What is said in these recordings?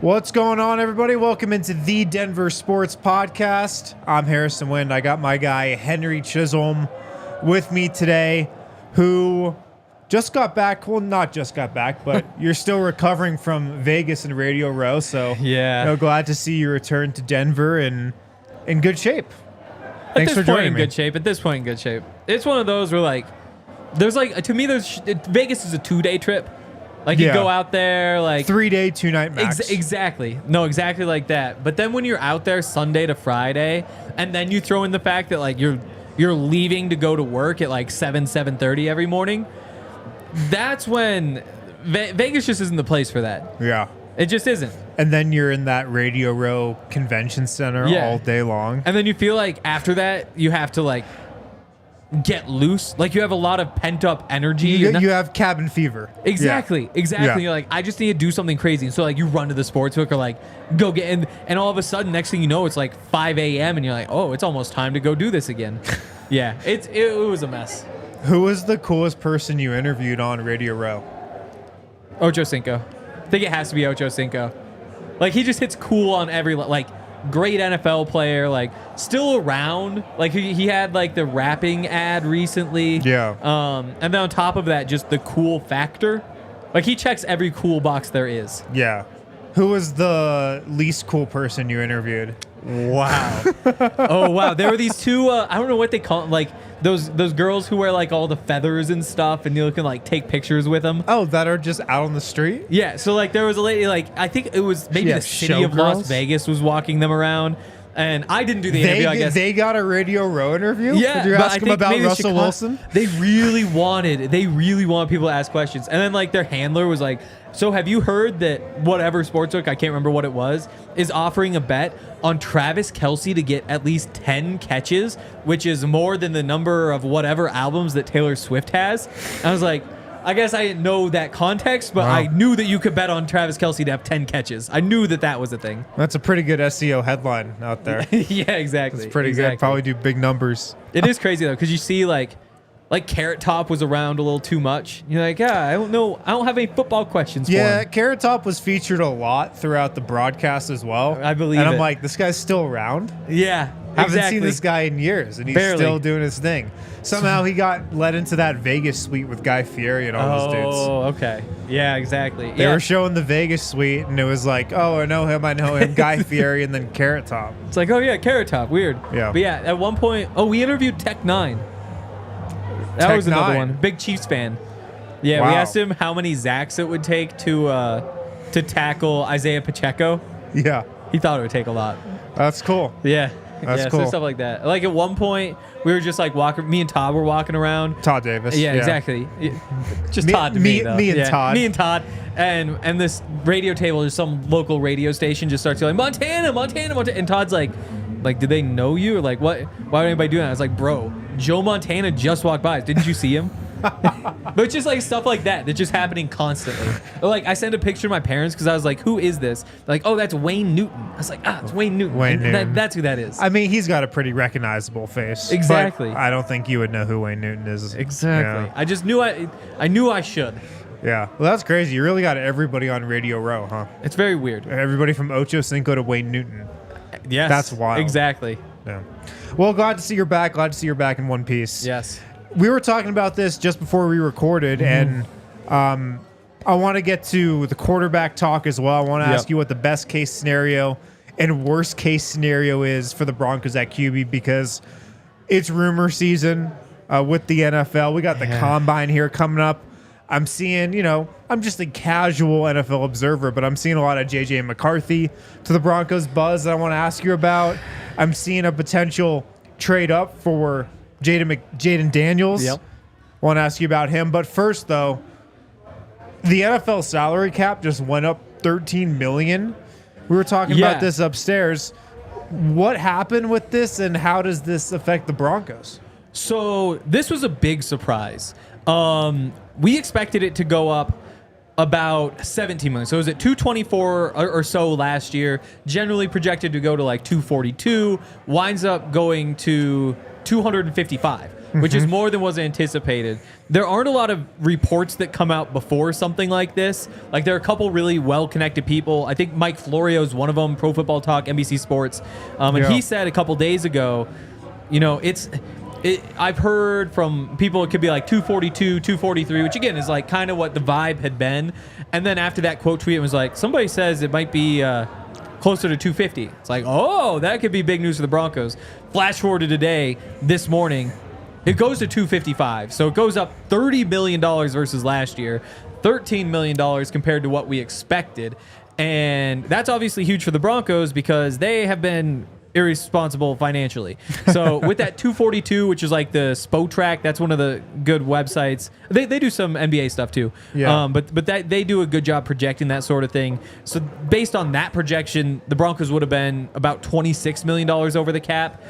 What's going on, everybody? Welcome into the Denver Sports Podcast. I'm Harrison Wind. I got my guy, Henry Chisholm, with me today, who just got back. Well, not just got back, but you're still recovering from Vegas and Radio Row. So, yeah, glad to see you return to Denver in good shape. Thanks for joining me. At this point, in good shape. It's one of those where, to me, Vegas is a 2-day trip. You go out there, 3-day, 2-night max. Exactly. No, exactly like that. But then when you're out there Sunday to Friday, and then you throw in the fact that you're leaving to go to work at 7:30 every morning, that's when Vegas just isn't the place for that. Yeah. It just isn't. And then you're in that Radio Row Convention Center all day long. And then you feel like after that, you have to get loose. You have a lot of pent up energy. You have cabin fever. Exactly. Yeah. You're like, I just need to do something crazy. And so you run to the sports book or go get and all of a sudden, next thing you know, it's 5 a.m. and you're like, oh, it's almost time to go do this again. Yeah, it was a mess. Who was the coolest person you interviewed on Radio Row? Ocho Cinco. I think it has to be Ocho Cinco. He just hits cool on every great NFL player, still around. He had the rapping ad recently. Yeah. And then on top of that, just the cool factor. He checks every cool box there is. Yeah. Who was the least cool person you interviewed? Wow. Oh wow. There were these two. I don't know what they call them, those girls who wear all the feathers and stuff, and you can take pictures with them. Oh, that are just out on the street? Yeah. So there was a lady I think it was maybe the city of Las Vegas was walking them around. And I didn't do the interview, I guess. They got a Radio Row interview? Yeah. Did you ask them about Russell Wilson? They really wanted people to ask questions. And then their handler was like, so have you heard that whatever sportsbook, I can't remember what it was, is offering a bet on Travis Kelce to get at least 10 catches, which is more than the number of whatever albums that Taylor Swift has? And I was like, I guess I didn't know that context, but I knew that you could bet on Travis Kelce to have 10 catches. I knew that was a thing. That's a pretty good SEO headline out there. Yeah, exactly. It's pretty good. Probably do big numbers. It is crazy, though, because you see, Carrot Top was around a little too much. You're like, I don't know. I don't have any football questions for him. Yeah, Carrot Top was featured a lot throughout the broadcast as well. I believe And I'm like, this guy's still around? Yeah, Haven't seen this guy in years, and he's still doing his thing. Somehow he got led into that Vegas suite with Guy Fieri and all those dudes. Oh, okay. Yeah, exactly. They were showing the Vegas suite, and it was like, oh, I know him, Guy Fieri, and then Carrot Top. It's like, oh, yeah, Carrot Top. Weird. Yeah. But yeah, at one point, we interviewed Tech 9. That was another one. Big Chiefs fan. Yeah, wow. We asked him how many Zacks it would take to tackle Isaiah Pacheco. Yeah. He thought it would take a lot. That's cool. Yeah. That's cool. So stuff like that. At one point, we were just walking. Me and Todd were walking around. Todd Davis. Yeah, exactly. Just Todd to me, though. Me and Todd. Me and Todd. And this radio table, just some local radio station, just starts going, Montana. And Todd's like, did they know you? Or what? Why would anybody do that? I was like, bro, Joe Montana just walked by. Didn't you see him? But it's just stuff like that that's just happening constantly. Or, I sent a picture to my parents because I was like, who is this? They're like, oh, that's Wayne Newton. I was like, it's Wayne Newton. That's who that is. I mean, he's got a pretty recognizable face. Exactly. I don't think you would know who Wayne Newton is. Exactly. Yeah. I just knew I knew I should. Yeah. Well, that's crazy. You really got everybody on Radio Row, huh? It's very weird. Everybody from Ocho Cinco to Wayne Newton. Yes. That's wild. Exactly. Yeah. Well, glad to see you're back. Glad to see you're back in one piece. Yes. We were talking about this just before we recorded, and I want to get to the quarterback talk as well. I want to ask you what the best case scenario and worst case scenario is for the Broncos at QB, because it's rumor season with the NFL. We got the combine here coming up. I'm seeing, I'm just a casual NFL observer, but I'm seeing a lot of J.J. McCarthy to the Broncos buzz that I want to ask you about. I'm seeing a potential trade up for Jaden Daniels. Yep. Want to ask you about him. But first, though, the NFL salary cap just went up $13 million. We were talking about this upstairs. What happened with this, and how does this affect the Broncos? So this was a big surprise. We expected it to go up about 17 million. So it was at 224 or so last year, generally projected to go to like 242, winds up going to 255, which is more than was anticipated. There aren't a lot of reports that come out before something like this. Like, there are a couple really well-connected people. I think Mike Florio is one of them, Pro Football Talk, NBC Sports. And he said a couple days ago, you know, I've heard from people it could be like 242, 243, which again is like kind of what the vibe had been. And then after that quote tweet, it was like, somebody says it might be closer to 250. It's like, oh, that could be big news for the Broncos. Flash forward to today, this morning, it goes to 255. So it goes up $30 million versus last year, $13 million compared to what we expected. And that's obviously huge for the Broncos because they have been irresponsible financially. So with that 242, which is like the Spotrac, that's one of the good websites. They do some NBA stuff too. Yeah. But that they do a good job projecting that sort of thing. So based on that projection, the Broncos would have been about $26 million over the cap.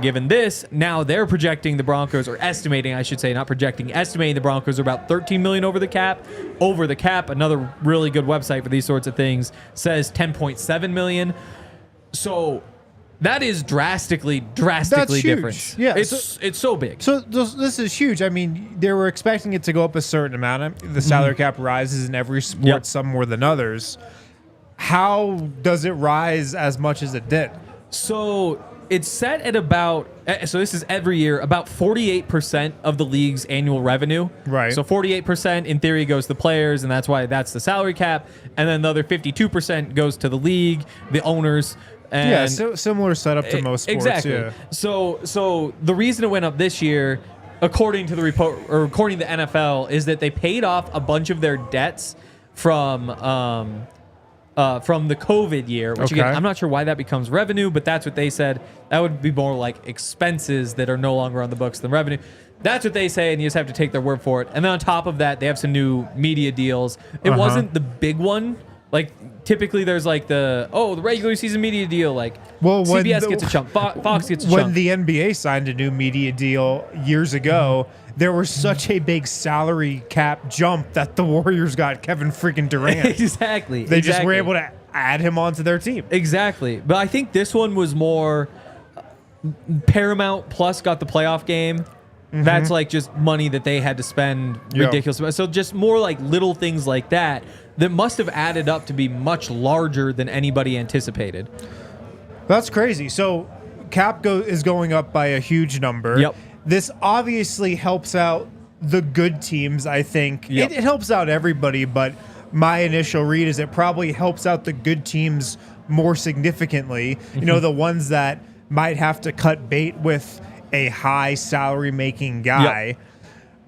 Given this, now they're projecting the Broncos, or estimating, I should say, not projecting, estimating the Broncos are about $13 million over the cap. Over the cap, another really good website for these sorts of things, says $10.7 million. So that is drastically different. Yeah, it's so big. So this is huge. I mean, they were expecting it to go up a certain amount. The salary cap rises in every sport, some more than others. How does it rise as much as it did? So it's set at about, so this is every year, about 48% of the league's annual revenue. Right. So 48% in theory goes to the players, and that's why that's the salary cap. And then the other 52% goes to the league, the owners. And so similar setup to most sports. Exactly. Yeah. So the reason it went up this year, according to the report, or according to the NFL, is that they paid off a bunch of their debts from the COVID year, which again, I'm not sure why that becomes revenue, but that's what they said. That would be more like expenses that are no longer on the books than revenue. That's what they say, and you just have to take their word for it. And then on top of that, they have some new media deals. It wasn't the big one. Like, typically there's like the regular season media deal. Like, CBS gets a chunk, Fox gets a chunk. When the NBA signed a new media deal years ago, there was such a big salary cap jump that the Warriors got Kevin freaking Durant. Exactly. They just were able to add him onto their team. Exactly. But I think this one was more Paramount Plus got the playoff game. That's like just money that they had to spend ridiculous. So just more like little things like that must have added up to be much larger than anybody anticipated. That's crazy. So cap is going up by a huge number. Yep. This obviously helps out the good teams, I think. Yep. It helps out everybody, but my initial read is it probably helps out the good teams more significantly. You know, the ones that might have to cut bait with a high salary making guy. Yep.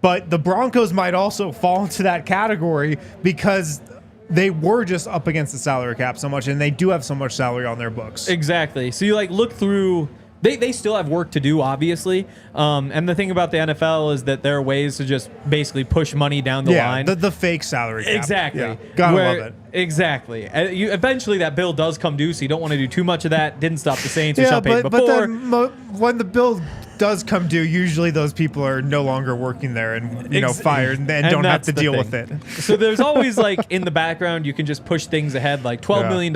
But the Broncos might also fall into that category because they were just up against the salary cap so much, and they do have so much salary on their books. Exactly. So you like look through. They still have work to do, obviously. And the thing about the NFL is that there are ways to just basically push money down the line. The fake salary cap. Exactly. Yeah. Gotta love it. Exactly. Eventually that bill does come due, so you don't want to do too much of that. Didn't stop the Saints who shall pay before. But then when the bill does come due, usually those people are no longer working there and fired and don't have to deal with it. So there's always like in the background you can just push things ahead, like $12 million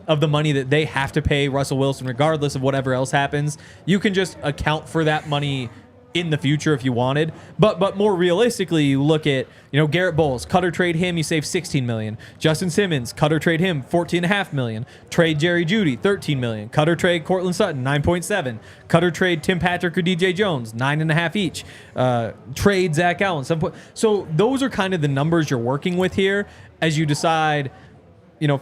of the money that they have to pay Russell Wilson regardless of whatever else happens. You can just account for that money in the future if you wanted. But more realistically, you look at, Garrett Bowles, cut or trade him, you save $16 million. Justin Simmons, cut or trade him, $14.5 million. Trade Jerry Jeudy, $13 million. Cut or trade Cortland Sutton, $9.7. Cut or trade Tim Patrick or DJ Jones, $9.5 each. Trade Zach Allen, so those are kind of the numbers you're working with here as you decide,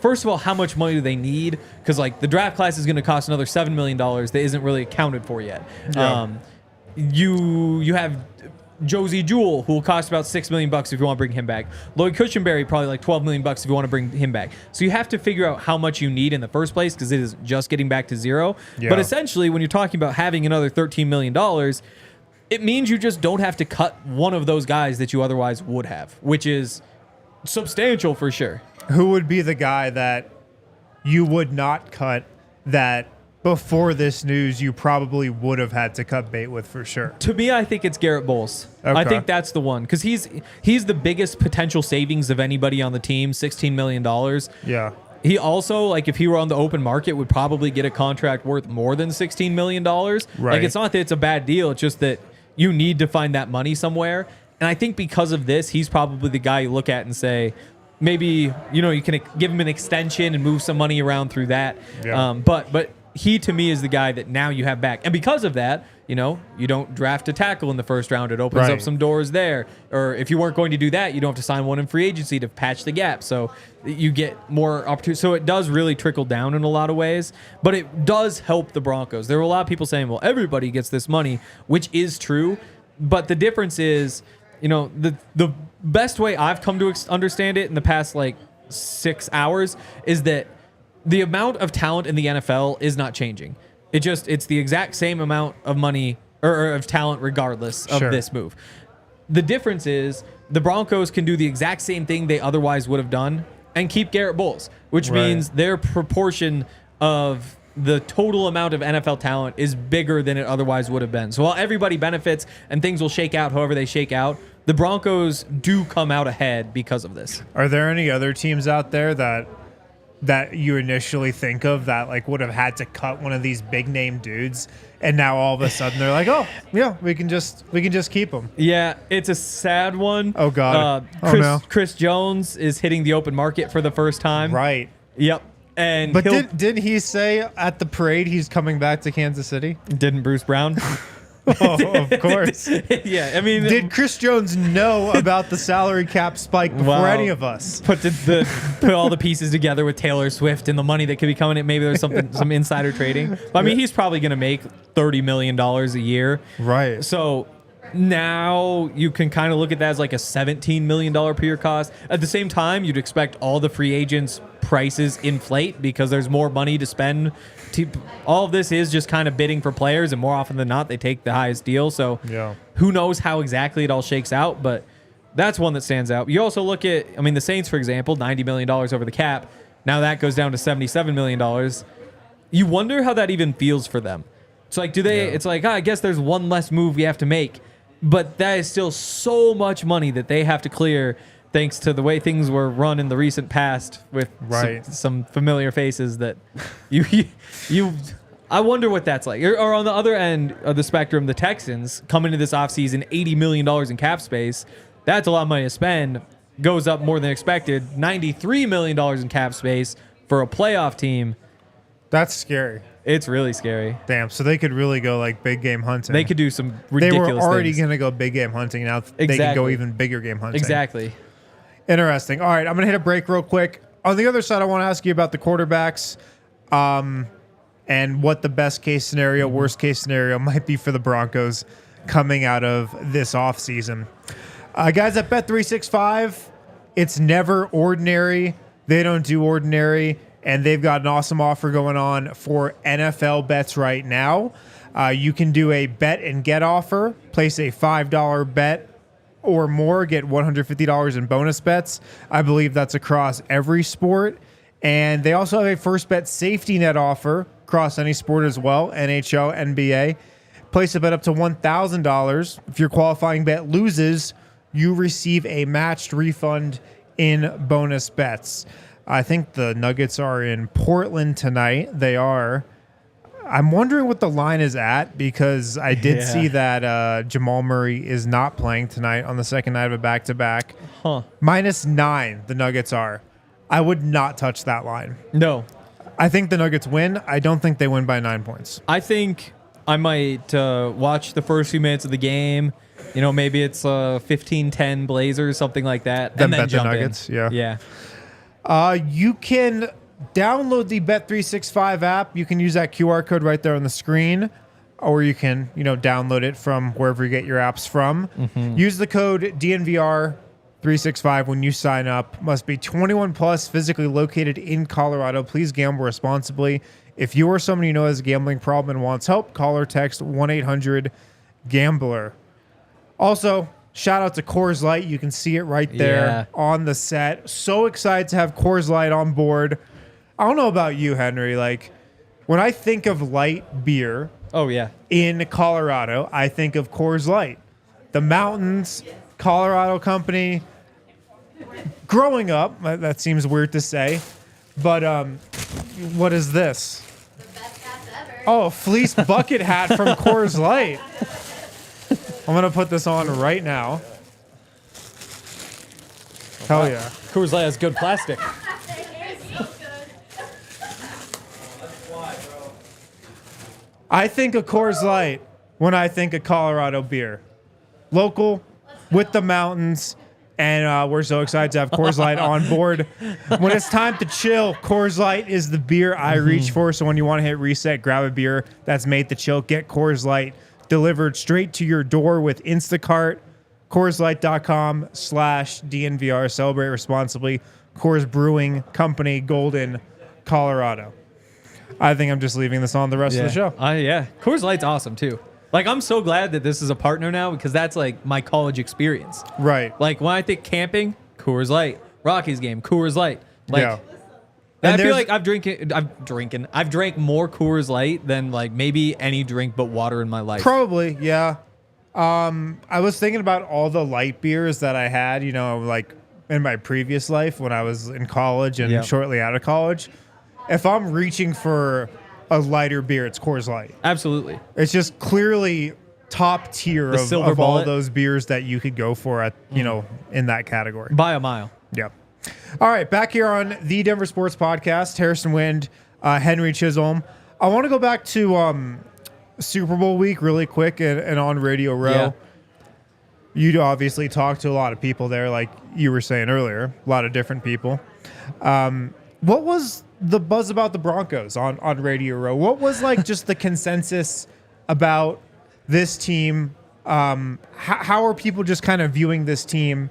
first of all, how much money do they need? Because like the draft class is going to cost another $7 million that isn't really accounted for yet. Yeah. You have Josie Jewell, who will cost about $6 million if you want to bring him back. Lloyd Cushenberry, probably like $12 million if you want to bring him back. So you have to figure out how much you need in the first place because it is just getting back to zero. Yeah. But essentially, when you're talking about having another $13 million, it means you just don't have to cut one of those guys that you otherwise would have, which is substantial for sure. who would be the guy that you would not cut that before this news you probably would have had to cut bait with for sure? To me, I think it's Garrett Bowles. Okay. I think that's the one because he's the biggest potential savings of anybody on the team, $16 million. Yeah. He also, like, if he were on the open market, would probably get a contract worth more than $16 million. Right. Like, it's not that it's a bad deal. It's just that you need to find that money somewhere. And I think because of this, he's probably the guy you look at and say, maybe, you can give him an extension and move some money around through that. Yeah. But he, to me, is the guy that now you have back. And because of that, you don't draft a tackle in the first round. It opens up some doors there. Or if you weren't going to do that, you don't have to sign one in free agency to patch the gap. So you get more opportunity. So it does really trickle down in a lot of ways. But it does help the Broncos. There were a lot of people saying, well, everybody gets this money, which is true. But the difference is, the best way I've come to understand it in the past, 6 hours is that the amount of talent in the NFL is not changing. It's the exact same amount of money or of talent regardless of this move. The difference is the Broncos can do the exact same thing they otherwise would have done and keep Garrett Bowles, which means their proportion of the total amount of NFL talent is bigger than it otherwise would have been. So while everybody benefits and things will shake out however they shake out, the Broncos do come out ahead because of this. Are there any other teams out there that you initially think of that would have had to cut one of these big name dudes, and now all of a sudden they're like, oh yeah, we can just keep them? Yeah, it's a sad one. Oh god. Chris Jones is hitting the open market for the first time. Right. Yep. And but didn't he say at the parade he's coming back to Kansas City? Didn't Bruce Brown? Oh, of course. Yeah, I mean, did Chris Jones know about the salary cap spike before any of us? Put all the pieces together with Taylor Swift and the money that could be coming in. Maybe there's some insider trading. But I mean, he's probably going to make $30 million a year. Right. So now you can kind of look at that as like a $17 million per year cost. At the same time, you'd expect all the free agents' prices inflate because there's more money to spend. All of this is just kind of bidding for players, and more often than not, they take the highest deal. So who knows how exactly it all shakes out, but that's one that stands out. You also look at, the Saints, for example, $90 million over the cap. Now that goes down to $77 million. You wonder how that even feels for them. It's like, it's like, I guess there's one less move we have to make, but that is still so much money that they have to clear thanks to the way things were run in the recent past with some familiar faces that I wonder what that's like. Or on the other end of the spectrum, the Texans come into this offseason, $80 million in cap space. That's a lot of money to spend. Goes up more than expected. $93 million in cap space for a playoff team. That's scary. It's really scary. Damn, so they could really go big game hunting. They could do some ridiculous things. They were already going to go big game hunting. Now they can go even bigger game hunting. Exactly. Interesting. All right, I'm going to hit a break real quick. On the other side, I want to ask you about the quarterbacks and what the best case scenario, worst case scenario might be for the Broncos coming out of this offseason. Guys at Bet365, it's never ordinary. They don't do ordinary, and they've got an awesome offer going on for NFL bets right now. You can do a bet and get offer, place a $5 bet or more, get $150 in bonus bets. I believe that's across every sport. And they also have a first bet safety net offer across any sport as well, NHL, NBA. Place a bet up to $1,000. If your qualifying bet loses, you receive a matched refund in bonus bets. I think the Nuggets are in Portland tonight. They are. I'm wondering what the line is at because I did see that Jamal Murray is not playing tonight on the second night of a back-to-back. -9, the Nuggets are. I would not touch that line. No. I think the Nuggets win. I don't think they win by 9 points. I think I might watch the first few minutes of the game. Maybe it's 15-10 Blazers, something like that. Then and then bet jump the Nuggets. in. Yeah. You can download the Bet365 app. You can use that QR code right there on the screen, or you can, download it from wherever you get your apps from. Use the code DNVR365 when you sign up. Must be 21 plus, physically located in Colorado. Please gamble responsibly. If you or someone you know has a gambling problem and wants help, call or text 1-800-GAMBLER. Also, Shout out to Coors Light. You can see it right there on the set. So excited to have Coors Light on board. I don't know about you, Henry. Like, when I think of light beer in Colorado, I think of Coors Light. The Mountains, Colorado company. Growing up, that seems weird to say, but what is this? The best hats ever. Oh, a fleece bucket hat from Coors Light. I'm going to put this on right now. Hell yeah. Coors Light has good plastic. I think of Coors Light when I think of Colorado beer. Local, with the mountains, and we're so excited to have Coors Light on board. When it's time to chill, Coors Light is the beer I reach for. So when you want to hit reset, grab a beer that's made to chill. Get Coors Light delivered straight to your door with Instacart. CoorsLight.com/DNVR. Celebrate responsibly. Coors Brewing Company, Golden, Colorado. I think I'm just leaving this on the rest of the show. Coors Light's awesome too. Like, I'm so glad that this is a partner now because that's like my college experience. Right. Like, when I think camping, Coors Light. Rockies game, Coors Light. Like, yeah. And I feel like I've drank more Coors Light than like maybe any drink but water in my life. Probably, yeah. I was thinking about all the light beers that I had, you know, like in my previous life when I was in college and shortly out of college. If I'm reaching for a lighter beer, it's Coors Light. Absolutely. It's just clearly top tier of all those beers that you could go for at, you know, in that category. By a mile. Yep. All right, back here on the Denver Sports Podcast, Harrison Wind, Henry Chisholm. I want to go back to Super Bowl week really quick and on Radio Row. Yeah. You obviously talked to a lot of people there, like you were saying earlier, a lot of different people. What was the buzz about the Broncos on Radio Row? What was like just the consensus about this team? How are people just kind of viewing this team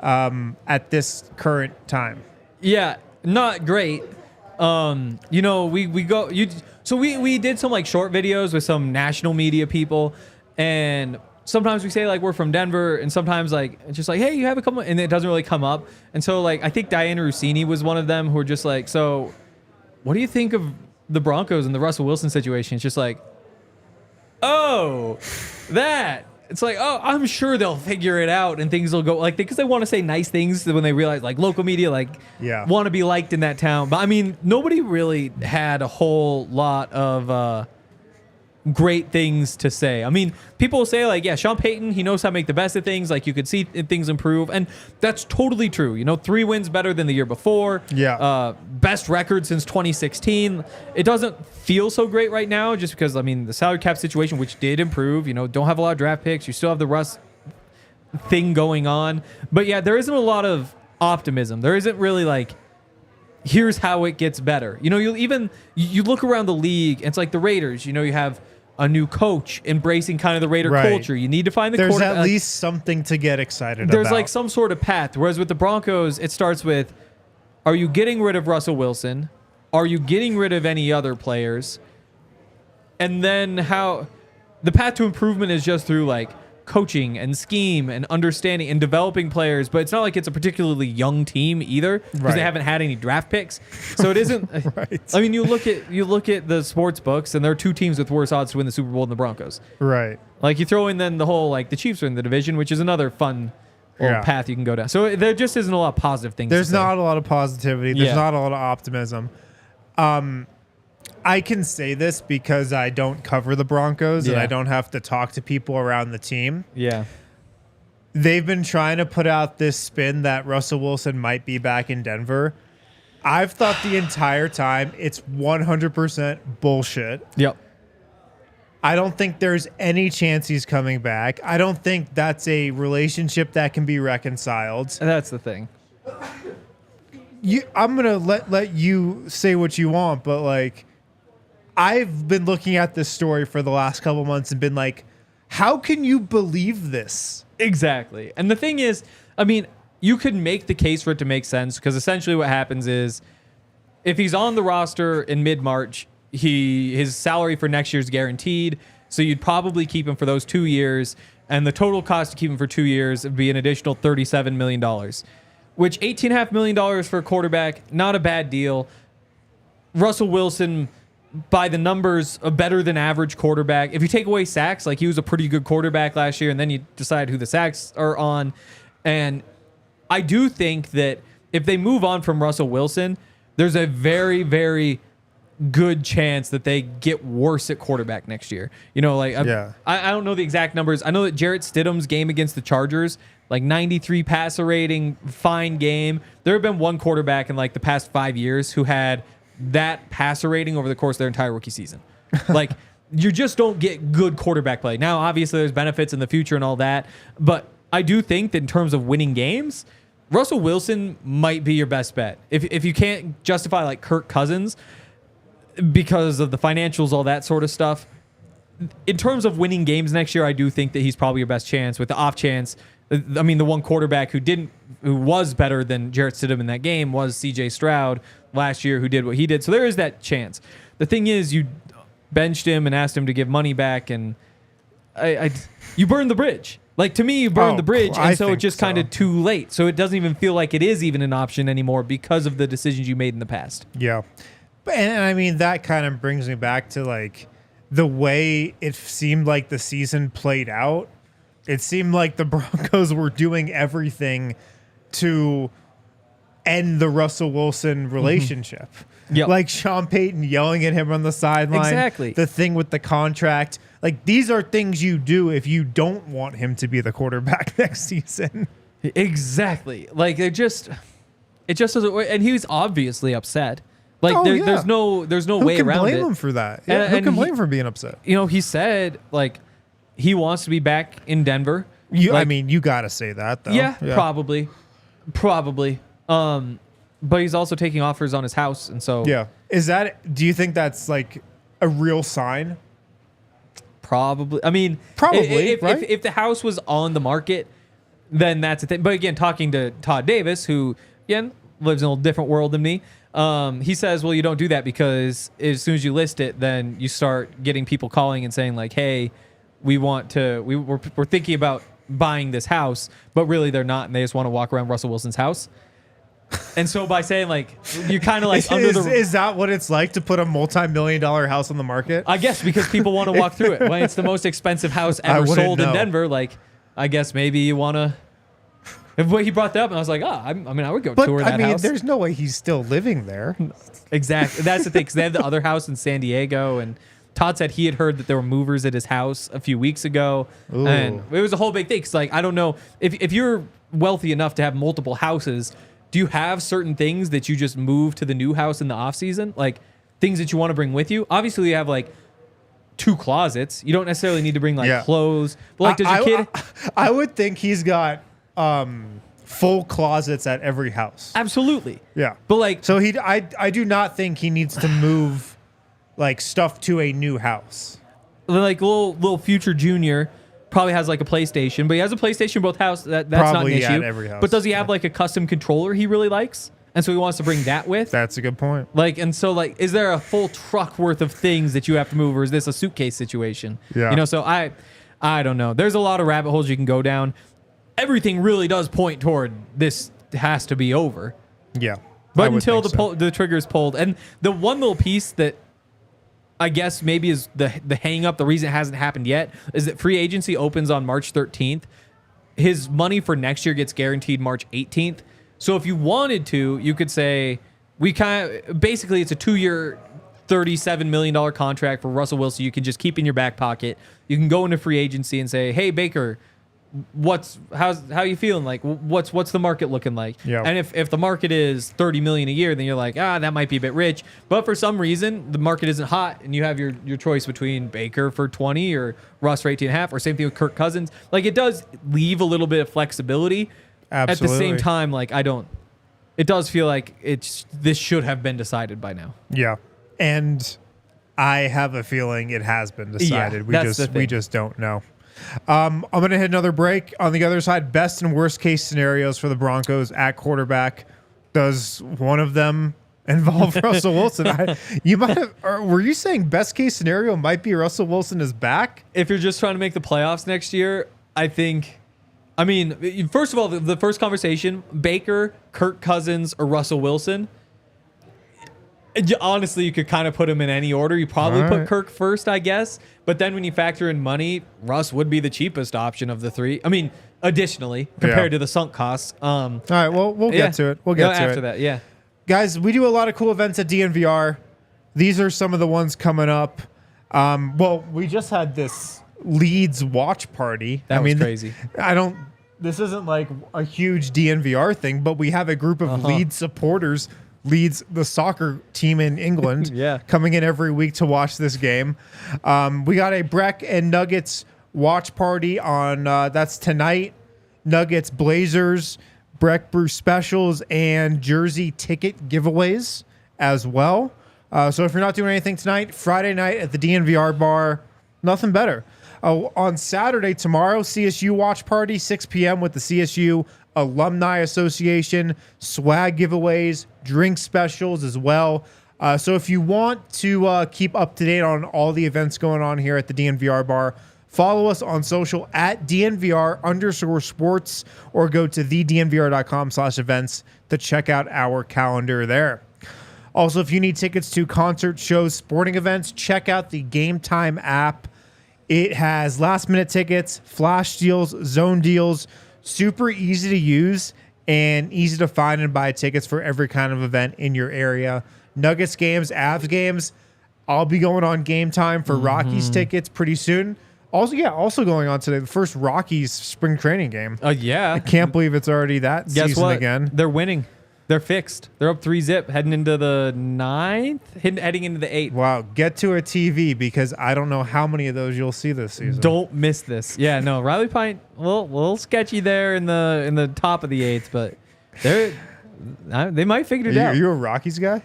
at this current time? Yeah, not great. You know, we did some like short videos with some national media people, and sometimes we say like we're from Denver, and sometimes like it's just like, hey, you have a couple, and it doesn't really come up. And so like I think Diana Rossini was one of them who were just like, so what do you think of the Broncos and the Russell Wilson situation? It's just like, oh, that. It's like, oh, I'm sure they'll figure it out and things will go like because they want to say nice things when they realize like local media want to be liked in that town. But I mean, nobody really had a whole lot of great things to say. I mean, people will say like, yeah, Sean Payton, he knows how to make the best of things. Like you could see things improve, and that's totally true. You know, 3 wins better than the year before. Yeah. Best record since 2016. It doesn't feel so great right now just because, I mean, the salary cap situation, which did improve, you know, don't have a lot of draft picks. You still have the Russ thing going on. But yeah, there isn't a lot of optimism. There isn't really like, here's how it gets better. You know, you look around the league, and it's like the Raiders, you know, you have a new coach embracing kind of the Raider culture. You need to find the There's at least something to get excited about. There's like some sort of path. Whereas with the Broncos, it starts with, are you getting rid of Russell Wilson? Are you getting rid of any other players? And then how the path to improvement is just through like coaching and scheme and understanding and developing players, but it's not like it's a particularly young team either because they haven't had any draft picks. So it isn't. I mean, you look at the sports books, and there are 2 teams with worse odds to win the Super Bowl than the Broncos. Right. Like you throw in then the whole like the Chiefs are in the division, which is another fun little path you can go down. So there just isn't a lot of positive things. There's not a lot of positivity. There's not a lot of optimism. I can say this because I don't cover the Broncos and I don't have to talk to people around the team. Yeah. They've been trying to put out this spin that Russell Wilson might be back in Denver. I've thought the entire time it's 100% bullshit. Yep. I don't think there's any chance he's coming back. I don't think that's a relationship that can be reconciled. That's the thing. I'm going to let you say what you want, but like, I've been looking at this story for the last couple months and been like, how can you believe this? Exactly. And the thing is, I mean, you could make the case for it to make sense because essentially what happens is if he's on the roster in mid-March, his salary for next year is guaranteed. So you'd probably keep him for those 2 years. and the total cost to keep him for 2 years would be an additional $37 million, which $18.5 million for a quarterback, not a bad deal. Russell Wilson, by the numbers, a better than average quarterback. If you take away sacks, like he was a pretty good quarterback last year, and then you decide who the sacks are on. And I do think that if they move on from Russell Wilson, there's a very, very good chance that they get worse at quarterback next year. You know, like I don't know the exact numbers. I know that Jarrett Stidham's game against the Chargers, like 93 passer rating, fine game. There have been one quarterback in like the past 5 years who had that passer rating over the course of their entire rookie season. Like, you just don't get good quarterback play. Now, obviously, there's benefits in the future and all that, but I do think that in terms of winning games, Russell Wilson might be your best bet. If you can't justify like Kirk Cousins because of the financials, all that sort of stuff, in terms of winning games next year, I do think that he's probably your best chance. With the off chance, I mean, the one quarterback who was better than Jarrett Stidham in that game was C.J. Stroud last year, who did what he did. So there is that chance. The thing is, you benched him and asked him to give money back, and you burned the bridge. Like, to me, you burned the bridge, and so it's just kind of too late. So it doesn't even feel like it is even an option anymore because of the decisions you made in the past. Yeah. And I mean, that kind of brings me back to like the way it seemed like the season played out. It seemed like the Broncos were doing everything to end the Russell Wilson relationship. Yep. Like Sean Payton yelling at him on the sideline. Exactly. The thing with the contract. Like, these are things you do if you don't want him to be the quarterback next season. Exactly. Like, it just doesn't work. And he was obviously upset. Like, there's no way around it. Who can blame him for that? Yeah, who can blame him for being upset? You know, he said, like, he wants to be back in Denver. I mean, you got to say that, though. Yeah, probably. But he's also taking offers on his house, and so... Yeah. Do you think that's, like, a real sign? Probably. I mean... Probably, right? If the house was on the market, then that's a thing. But again, talking to Todd Davis, who, again, lives in a little different world than me, he says, well, you don't do that because as soon as you list it, then you start getting people calling and saying, like, hey, we're thinking about buying this house, but really they're not, and they just want to walk around Russell Wilson's house. And so by saying, like, you're kind of like is that what it's like to put a multi-million-dollar house on the market? I guess because people want to walk through it. When it's the most expensive house ever sold in Denver, like, I guess maybe you want to. When he brought that up, and I was like, I would go tour that house. There's no way he's still living there. Exactly. That's the thing, because they have the other house in San Diego, and Todd said he had heard that there were movers at his house a few weeks ago. Ooh. And it was a whole big thing. Because, like, I don't know, if you're wealthy enough to have multiple houses, do you have certain things that you just move to the new house in the off season? Like, things that you want to bring with you? Obviously, you have, like, 2 closets. You don't necessarily need to bring, like, clothes. But, like, does your kid... I would think he's got... full closets at every house. Absolutely. Yeah. But like, so I do not think he needs to move like stuff to a new house. Like little future junior probably has like a PlayStation, but he has a PlayStation both house. That's probably not an issue. At every house. But does he have like a custom controller he really likes? And so he wants to bring that with? That's a good point. Like, and so like, is there a full truck worth of things that you have to move, or is this a suitcase situation? Yeah. You know, so I don't know. There's a lot of rabbit holes you can go down. Everything really does point toward this has to be over. Yeah. But until the trigger is pulled. And the one little piece that I guess maybe is the hang up, the reason it hasn't happened yet, is that free agency opens on March 13th. His money for next year gets guaranteed March 18th. So if you wanted to, you could say, basically it's a 2-year, $37 million contract for Russell Wilson. You can just keep in your back pocket. You can go into free agency and say, hey, Baker, how you feeling? Like, what's the market looking like? Yeah. And if the market is $30 million a year, then you're like, that might be a bit rich. But for some reason, the market isn't hot, and you have your choice between Baker for 20 or Russ for 18.5, or same thing with Kirk Cousins. Like, it does leave a little bit of flexibility. Absolutely. At the same time, like, it does feel like this should have been decided by now. Yeah. And I have a feeling it has been decided. Yeah, we just don't know. I'm going to hit another break. On the other side, best and worst case scenarios for the Broncos at quarterback. Does one of them involve Russell Wilson? Were you saying best case scenario might be Russell Wilson is back? If you're just trying to make the playoffs next year, I think, I mean, first of all, the first conversation, Baker, Kirk Cousins, or Russell Wilson. Honestly, you could kind of put him in any order. You probably put Kirk first, I guess. But then when you factor in money, Russ would be the cheapest option of the three. I mean, additionally, compared to the sunk costs. All right, well, we'll get to it. We'll get to it. After that, yeah. Guys, we do a lot of cool events at DNVR. These are some of the ones coming up. Well, we just had this Leeds watch party. That was crazy. This isn't like a huge DNVR thing, but we have a group of Leeds supporters, Leeds, the soccer team in England, coming in every week to watch this game. We got a Breck and Nuggets watch party on, that's tonight. Nuggets, Blazers, Breck Brew specials, and jersey ticket giveaways as well. So if you're not doing anything tonight, Friday night at the DNVR bar, nothing better. On Saturday, tomorrow, CSU watch party, 6 p.m. with the CSU Alumni Association, swag giveaways, drink specials as well. So if you want to keep up to date on all the events going on here at the DNVR bar, follow us on social at DNVR_sports or go to thednvr.com/events to check out our calendar there. Also, if you need tickets to concert shows, sporting events, check out the Game Time app. It has last-minute tickets, flash deals, zone deals, super easy to use and easy to find and buy tickets for every kind of event in your area. Nuggets games, Avs games. I'll be going on Game Time for Rockies tickets pretty soon. Also going on today, the first Rockies spring training game. Yeah. I can't believe it's already that season again. They're winning. They're fixed. They're up 3-0, heading into the 9th, heading into the 8th. Wow, get to a TV because I don't know how many of those you'll see this season. Don't miss this. Yeah, no, Riley Pint, a little sketchy there in the top of the 8th, but they might figure it out. Are you a Rockies guy?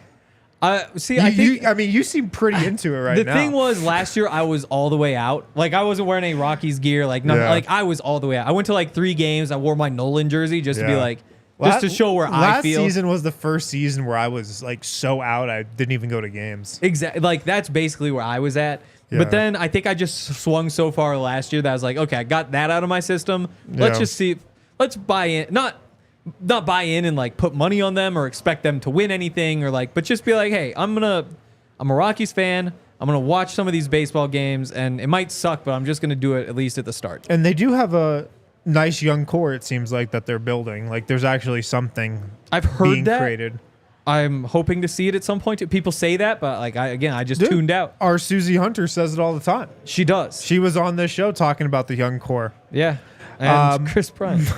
See, I think you seem pretty into it right now. The thing was, last year I was all the way out. Like I wasn't wearing any Rockies gear. Like nothing. Like I was all the way out. I went to like 3 games. I wore my Nolan jersey just to be like. Just to show where I feel. Last season was the first season where I was like so out I didn't even go to games. Exactly. Like that's basically where I was at. Yeah. But then I think I just swung so far last year that I was like, okay, I got that out of my system. Let's just see. Let's buy in. Not buy in and like put money on them or expect them to win anything or like, but just be like, hey, I'm a Rockies fan. I'm going to watch some of these baseball games and it might suck, but I'm just going to do it at least at the start. And they do have a nice young core, it seems like, that they're building. Like there's actually something I've heard being created. I'm hoping to see it at some point. People say that, but like I just tuned out. Our Susie Hunter says it all the time. She does. She was on this show talking about the young core. Yeah. And Chris Bryant.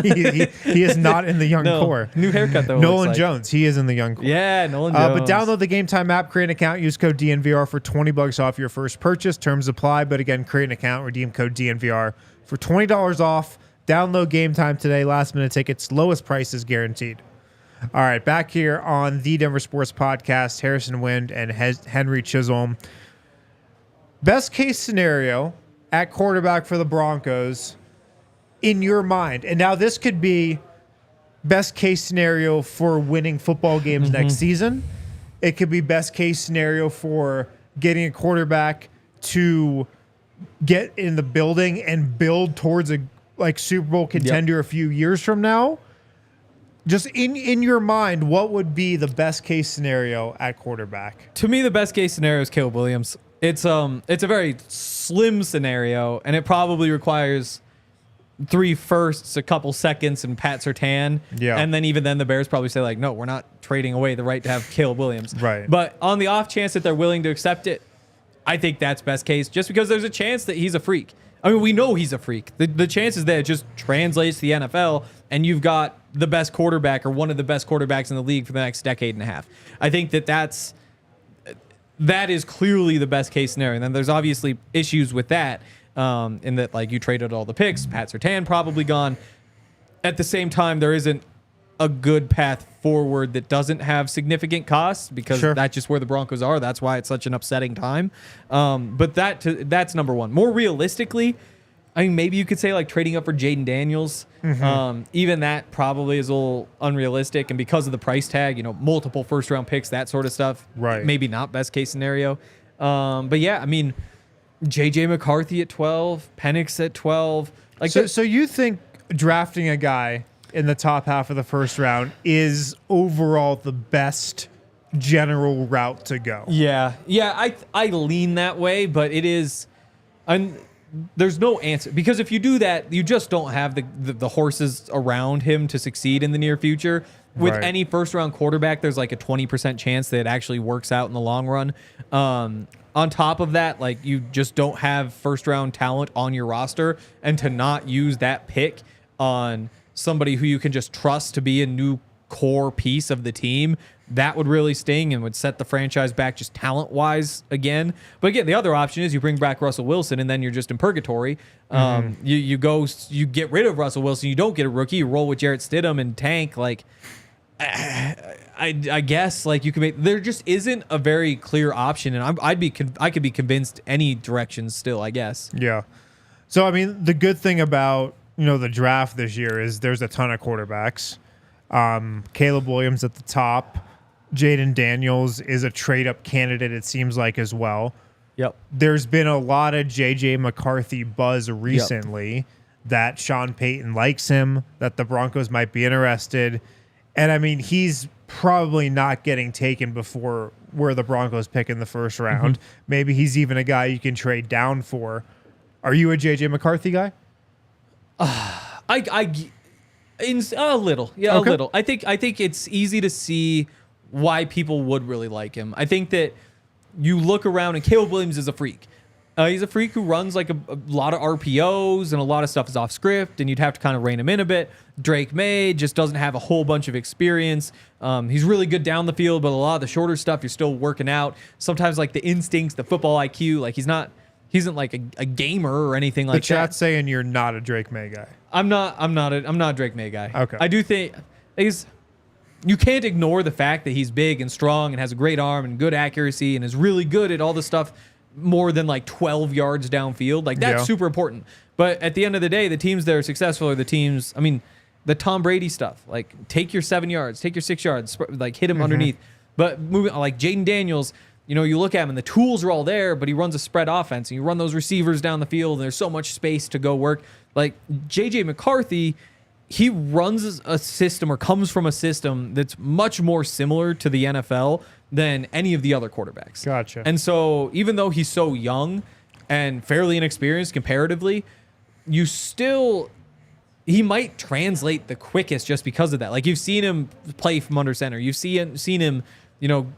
he is not in the young core. New haircut though. Nolan Jones. He is in the young core. Yeah, Nolan Jones. But download the Game Time app, create an account, use code DNVR for $20 off your first purchase. Terms apply. But again, create an account, redeem code DNVR for $20 off. Download Game Time today. Last minute tickets, lowest prices guaranteed. All right, back here on the Denver Sports Podcast, Harrison Wind and Henry Chisholm. Best case scenario at quarterback for the Broncos in your mind. And now this could be best case scenario for winning football games next season. It could be best case scenario for getting a quarterback to get in the building and build towards a Super Bowl contender a few years from now. Just in your mind, what would be the best case scenario at quarterback? To me, the best case scenario is Caleb Williams. It's a very slim scenario, and it probably requires 3 firsts, a couple seconds, and Pat Surtain. Yeah. And then even then, the Bears probably say like, no, we're not trading away the right to have Caleb Williams. Right. But on the off chance that they're willing to accept it, I think that's best case, just because there's a chance that he's a freak. I mean, we know he's a freak. The chances that it just translates to the NFL and you've got the best quarterback or one of the best quarterbacks in the league for the next decade and a half. I think that is clearly the best case scenario. And then there's obviously issues with that in that, like, you traded all the picks. Pat Surtain probably gone. At the same time, there isn't a good path forward that doesn't have significant costs because that's just where the Broncos are. That's why it's such an upsetting time. But that's number one. More realistically, I mean, maybe you could say like trading up for Jaden Daniels. Even that probably is a little unrealistic. And because of the price tag, multiple first round picks, that sort of stuff. Right. Maybe not best case scenario. But yeah, I mean, JJ McCarthy at 12, Penix at 12. Like, so you think drafting a guy in the top half of the first round is overall the best general route to go? yeah, I lean that way, but it is, there's no answer, because if you do that, you just don't have the horses around him to succeed in the near future. With Right. any first round quarterback, there's like a 20% chance that it actually works out in the long run. On top of that, like, you just don't have first round talent on your roster, and to not use that pick on somebody who you can just trust to be a new core piece of the team, that would really sting and would set the franchise back just talent wise again. But again, the other option is you bring back Russell Wilson and then you're just in purgatory. You get rid of Russell Wilson, you don't get a rookie, you roll with Jarrett Stidham and tank. Like, I guess, like, you can make, there just isn't a very clear option, and I could be convinced any direction still, I guess. Yeah. So I mean, the good thing about the draft this year is there's a ton of quarterbacks. Caleb Williams at the top. Jaden Daniels is a trade-up candidate, it seems like, as well. Yep. There's been a lot of J.J. McCarthy buzz recently that Sean Payton likes him, that the Broncos might be interested. And, I mean, he's probably not getting taken before where the Broncos pick in the first round. Maybe he's even a guy you can trade down for. Are you a J.J. McCarthy guy? A little. Yeah, Okay. a little. I think it's easy to see why people would really like him. I think that you look around, and Caleb Williams is a freak. He's a freak who runs like a lot of RPOs, and a lot of stuff is off script, and you'd have to kind of rein him in a bit. Drake May just doesn't have a whole bunch of experience. He's really good down the field, but a lot of the shorter stuff you're still working out. Sometimes, like, the instincts, the football IQ, like, he isn't like a gamer or anything like that. The chat's saying you're not a Drake May guy. I'm not a Drake May guy. Okay. I do think you can't ignore the fact that he's big and strong and has a great arm and good accuracy and is really good at all the stuff more than like 12 yards downfield. Like, that's super important. But at the end of the day, the teams that are successful are the teams, I mean, the Tom Brady stuff, like, take your 7 yards, take your 6 yards, like, hit him underneath. But moving, like Jaden Daniels, you look at him and the tools are all there, but he runs a spread offense, and you run those receivers down the field, and there's so much space to go work. Like, J.J. McCarthy, he runs a system, or comes from a system, that's much more similar to the NFL than any of the other quarterbacks. Gotcha. And so even though he's so young and fairly inexperienced comparatively, he might translate the quickest just because of that. Like, you've seen him play from under center. You've seen him,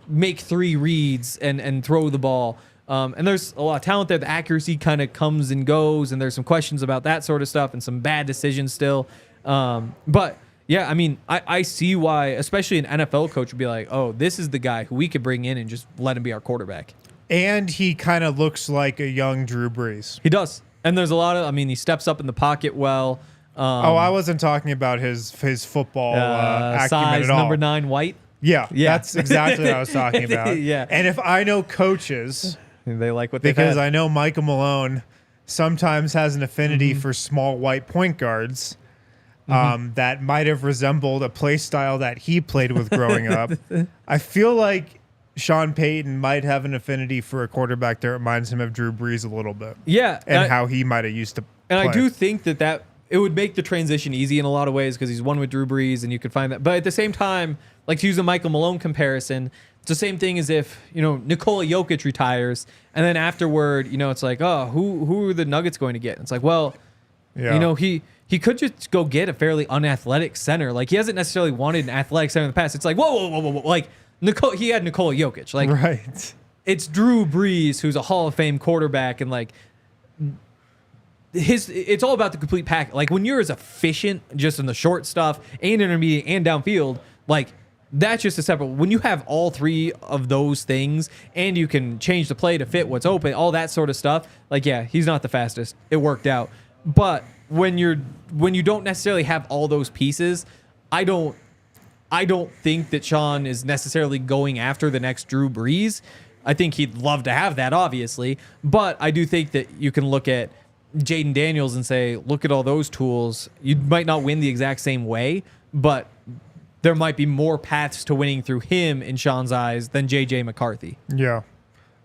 make 3 reads and throw the ball. And there's a lot of talent there. The accuracy kind of comes and goes, and there's some questions about that sort of stuff and some bad decisions still. But yeah, I mean, I see why, especially an NFL coach would be like, oh, this is the guy who we could bring in and just let him be our quarterback. And he kind of looks like a young Drew Brees. He does. And there's a lot of, he steps up in the pocket well. I wasn't talking about his football acumen size at all. number 9 white. Yeah, that's exactly what I was talking about. Yeah. And if I know coaches, They like what they because have. I know Michael Malone sometimes has an affinity for small white point guards that might have resembled a play style that he played with growing up. I feel like Sean Payton might have an affinity for a quarterback that reminds him of Drew Brees a little bit. Yeah. And how he might have used to And play. I do think that it would make the transition easy in a lot of ways, because he's one with Drew Brees, and you could find that. But at the same time, like, to use a Michael Malone comparison, it's the same thing as if, Nikola Jokic retires, and then afterward, it's like, oh, who are the Nuggets going to get? It's like, well, he could just go get a fairly unathletic center. Like, he hasn't necessarily wanted an athletic center in the past. It's like, whoa. Like, he had Nikola Jokic. Like, right. It's Drew Brees, who's a Hall of Fame quarterback, and like, it's all about the complete pack. Like, when you're as efficient just in the short stuff and intermediate and downfield, like, that's just a separate. When you have all 3 of those things and you can change the play to fit what's open, all that sort of stuff, like, yeah, he's not the fastest. It worked out. But when you don't necessarily have all those pieces, I don't think that Sean is necessarily going after the next Drew Brees. I think he'd love to have that, obviously, but I do think that you can look at Jaden Daniels and say, look at all those tools. You might not win the exact same way, but there might be more paths to winning through him in Sean's eyes than J.J. McCarthy. Yeah.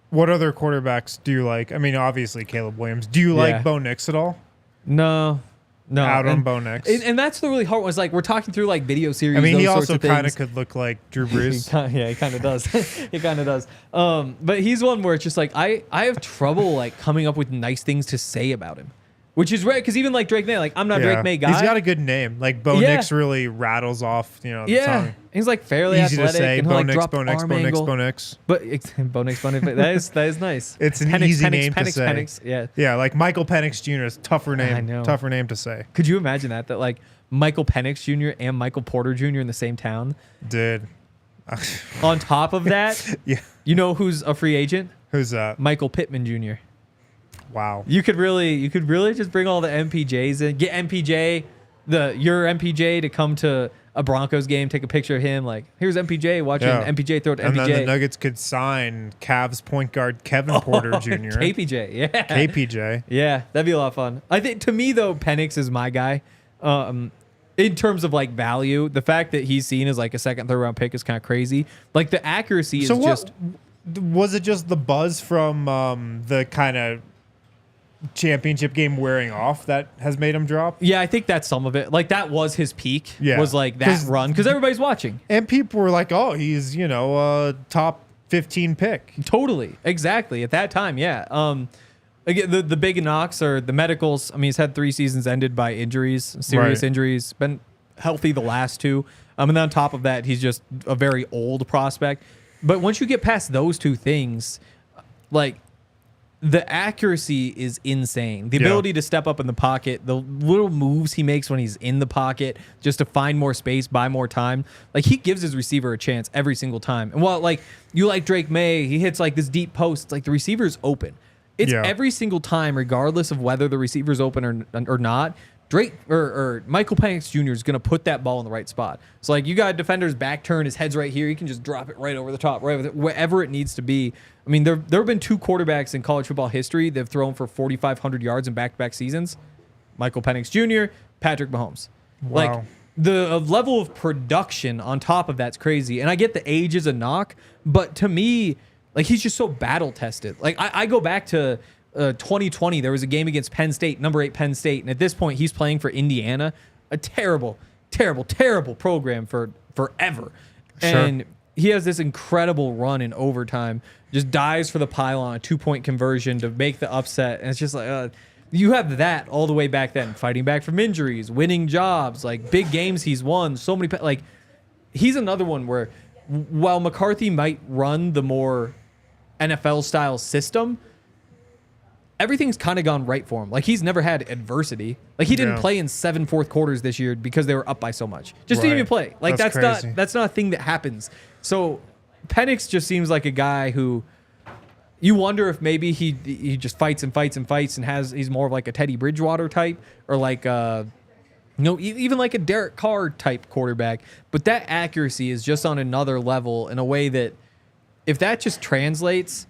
What other quarterbacks do you like? I mean, obviously Caleb Williams. Do you like Bo Nix at all? No. No, out on Bo Nix. And that's the really hard one. Is like we're talking through like video series. I mean, those he sorts also of kind of things. could look like Drew Brees. Yeah, he kind of does. He kind of does. But he's one where it's just like I have trouble like coming up with nice things to say about him, which is rare because even like Drake May, like I'm not a Drake May guy. He's got a good name. Like Bo Nix really rattles off, the tongue. He's like fairly Easy athletic. to say. And Bo he'll, Nix, drop Bo Nix, arm Bo Nix, angle. Bo Nix. But Bo Nix, that is nice. It's an easy name to Penix, say. Penix, yeah. Yeah, like Michael Penix Jr. is tougher name. I know. Tougher name to say. Could you imagine that like Michael Penix Jr. and Michael Porter Jr. in the same town? Dude. On top of that, Yeah. you know who's a free agent? Who's that? Michael Pittman Jr. Wow. You could really just bring all the MPJs in, get MPJ, your MPJ to come to a Broncos game, take a picture of him. Like, here's MPJ watching MPJ throw to MPJ. And then the Nuggets could sign Cavs point guard Kevin Porter Jr. KPJ, yeah. KPJ. Yeah, that'd be a lot of fun. I think to me though, Penix is my guy. In terms of like value, the fact that he's seen as like a second, third round pick is kind of crazy. Like the accuracy is just. Was it just the buzz from the kind of championship game wearing off that has made him drop? Yeah, I think that's some of it. Like that was his peak. Yeah. Was like that run because everybody's watching. And people were like, "Oh, he's a top 15 pick." Totally, exactly. At that time, yeah. Again, the big knocks are the medicals. I mean, he's had 3 seasons ended by injuries, serious injuries. Been healthy the last 2. And then on top of that, he's just a very old prospect. But once you get past those 2 things, like the accuracy is insane. The ability to step up in the pocket, the little moves he makes when he's in the pocket just to find more space, buy more time. Like he gives his receiver a chance every single time. And while like you like Drake May, he hits like this deep post, it's like the receiver's open. It's every single time, regardless of whether the receiver's open or not. Drake or Michael Penix Jr. is going to put that ball in the right spot. So like you got a defender's back turn, his head's right here. He can just drop it right over the top, right wherever it needs to be. I mean, there have been 2 quarterbacks in college football history that have thrown for 4,500 yards in back-to-back seasons. Michael Penix Jr., Patrick Mahomes. Wow. Like the level of production on top of that's crazy. And I get the age is a knock, but to me, like he's just so battle tested. Like I go back to 2020, there was a game against Penn State, number 8 Penn State, and at this point he's playing for Indiana, a terrible program for forever. Sure. And he has this incredible run in overtime, just dives for the pylon, a 2-point conversion to make the upset, and it's just like you have that all the way back then, fighting back from injuries, winning jobs, like big games he's won, so many like he's another one where while McCarthy might run the more NFL style system, everything's kind of gone right for him. Like he's never had adversity. Like he didn't play in 7 fourth quarters this year because they were up by so much. Just didn't even play. Like that's not a thing that happens. So Penix just seems like a guy who you wonder if maybe he just fights and he's more of like a Teddy Bridgewater type or like even like a Derek Carr type quarterback. But that accuracy is just on another level in a way that if that just translates,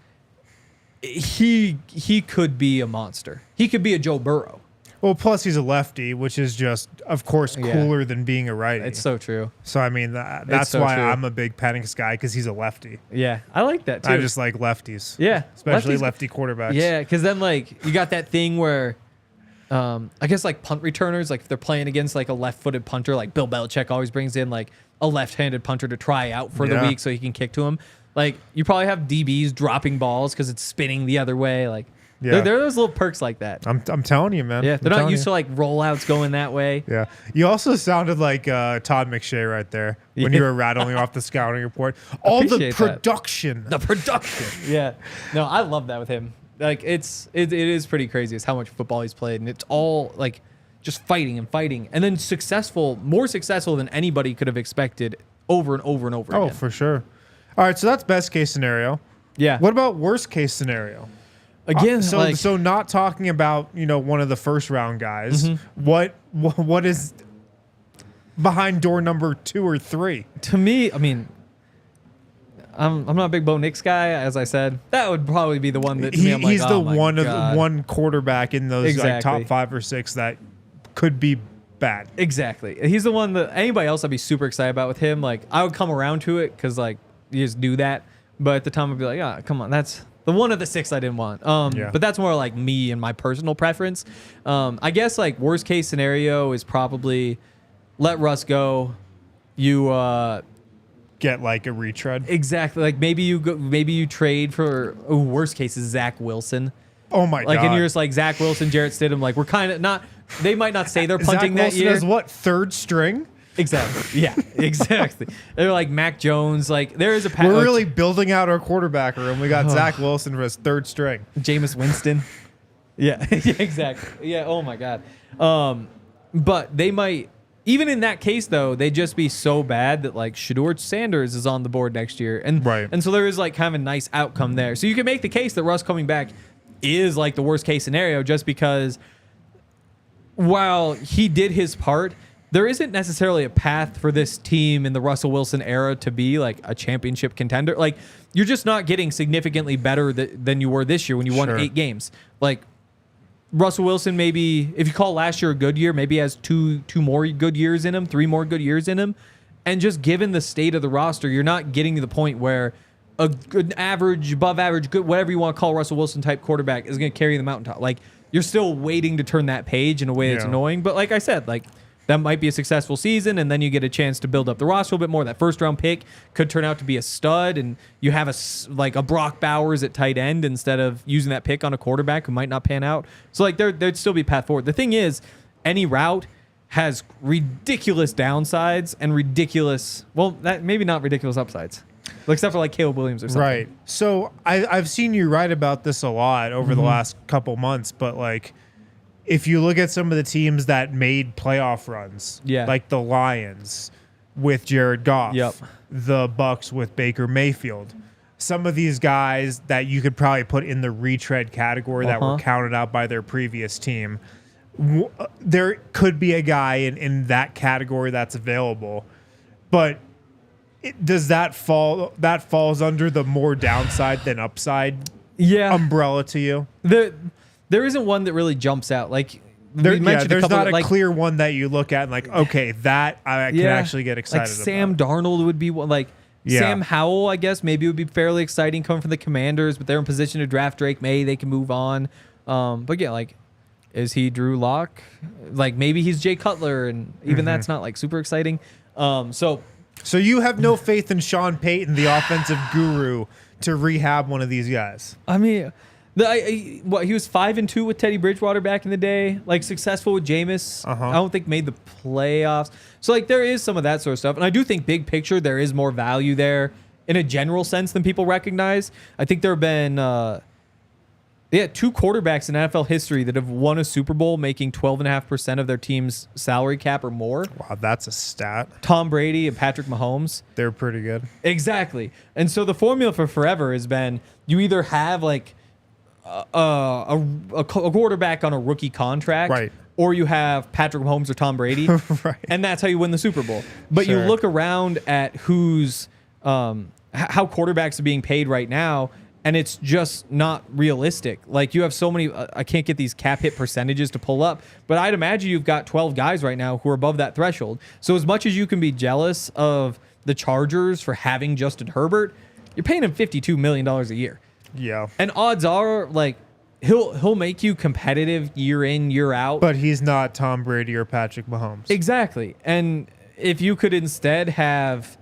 he could be a monster. He could be a Joe Burrow. Well, plus he's a lefty, which is just, of course, cooler than being a righty. It's so true. So, I mean, that's so why true. I'm a big Penix guy, because he's a lefty. Yeah, I like that, too. I just like lefties. Yeah. Especially lefty quarterbacks. Yeah, because then, like, you got that thing where, I guess, like, punt returners, like, if they're playing against, like, a left-footed punter, like Bill Belichick always brings in, like, a left-handed punter to try out for the week so he can kick to him. Like, you probably have DBs dropping balls because it's spinning the other way. Like, there are those little perks like that. I'm telling you, man. Yeah, they're not used to, like, rollouts going that way. Yeah. You also sounded like Todd McShay right there when you were rattling off the scouting report. All the production. The production. Yeah. No, I love that with him. Like, it is pretty crazy. It's how much football he's played. And it's all, like, just fighting. And then more successful than anybody could have expected over and over and over again. Oh, for sure. All right, so that's best case scenario. Yeah. What about worst case scenario? Again, so not talking about one of the first round guys. Mm-hmm. What is behind door number 2 or 3? To me, I mean, I'm not a big Bo Nix guy, as I said. That would probably be the one that I'm like, he's the one quarterback in those like, top 5 or 6 that could be bad. Exactly. He's the one that anybody else I'd be super excited about with him. Like I would come around to it because like you just do that, but at the time I'd be like, come on, that's The one of the 6 I didn't want. But that's more like me and my personal preference. I guess like worst case scenario is probably let Russ go. You get like a retread. Exactly. Like maybe you trade for worst case is Zach Wilson. Oh my god! Like and you're just like Zach Wilson, Jarrett Stidham. Like we're kind of not. They might not say they're punting Zach that year. Wilson is what, third string? Exactly. Yeah. Exactly. They're like Mac Jones. Like there is a. We're really building out our quarterback room. We got Zach Wilson for his third string. Jameis Winston. Yeah. Yeah. Exactly. Yeah. Oh my god. But they might. Even in that case, though, they'd just be so bad that like Shedeur Sanders is on the board next year, and so there is like kind of a nice outcome there. So you can make the case that Russ coming back is like the worst case scenario, just because while he did his part, there isn't necessarily a path for this team in the Russell Wilson era to be like a championship contender. Like you're just not getting significantly better than you were this year when you won 8 games. Like. Russell Wilson, maybe if you call last year a good year, maybe has two more good years in him, 3 more good years in him. And just given the state of the roster, you're not getting to the point where a good average, above average, good, whatever you want to call Russell Wilson type quarterback is going to carry the mountaintop. Like you're still waiting to turn that page in a way that's annoying. But like I said, like that might be a successful season, and then you get a chance to build up the roster a little bit more. That first round pick could turn out to be a stud, and you have a Brock Bowers at tight end instead of using that pick on a quarterback who might not pan out. So like there'd still be a path forward. The thing is, any route has ridiculous downsides and maybe not ridiculous upsides, except for like Caleb Williams or something. Right. So I've seen you write about this a lot over the last couple months, but like. If you look at some of the teams that made playoff runs, like the Lions with Jared Goff, the Bucks with Baker Mayfield, some of these guys that you could probably put in the retread category that were counted out by their previous team, there could be a guy in that category that's available. But does that falls under the more downside than upside umbrella to you? There isn't one that really jumps out. Like there's not a clear one that you look at and like, okay, that I can actually get excited about. Like Sam Darnold would be one. Like Sam Howell, I guess maybe would be fairly exciting coming from the Commanders, but they're in position to draft Drake May. They can move on. But yeah, like, is he Drew Lock? Like maybe he's Jay Cutler, and even that's not like super exciting. So you have no faith in Sean Payton, the offensive guru, to rehab one of these guys? I mean. He was 5-2 with Teddy Bridgewater back in the day, like successful with Jameis. I don't think made the playoffs. So like there is some of that sort of stuff, and I do think big picture there is more value there in a general sense than people recognize. I think there have been 2 quarterbacks in NFL history that have won a Super Bowl making 12.5% of their team's salary cap or more. Wow, that's a stat. Tom Brady and Patrick Mahomes. They're pretty good. Exactly, and so the formula for forever has been you either have like a quarterback on a rookie contract, or you have Patrick Mahomes or Tom Brady, and that's how you win the Super Bowl. But you look around at who's how quarterbacks are being paid right now, and it's just not realistic. Like you have so many, I can't get these cap hit percentages to pull up, but I'd imagine you've got 12 guys right now who are above that threshold. So as much as you can be jealous of the Chargers for having Justin Herbert, you're paying him $52 million a year. Yeah. And odds are, like, he'll make you competitive year in, year out. But he's not Tom Brady or Patrick Mahomes. Exactly. And if you could instead have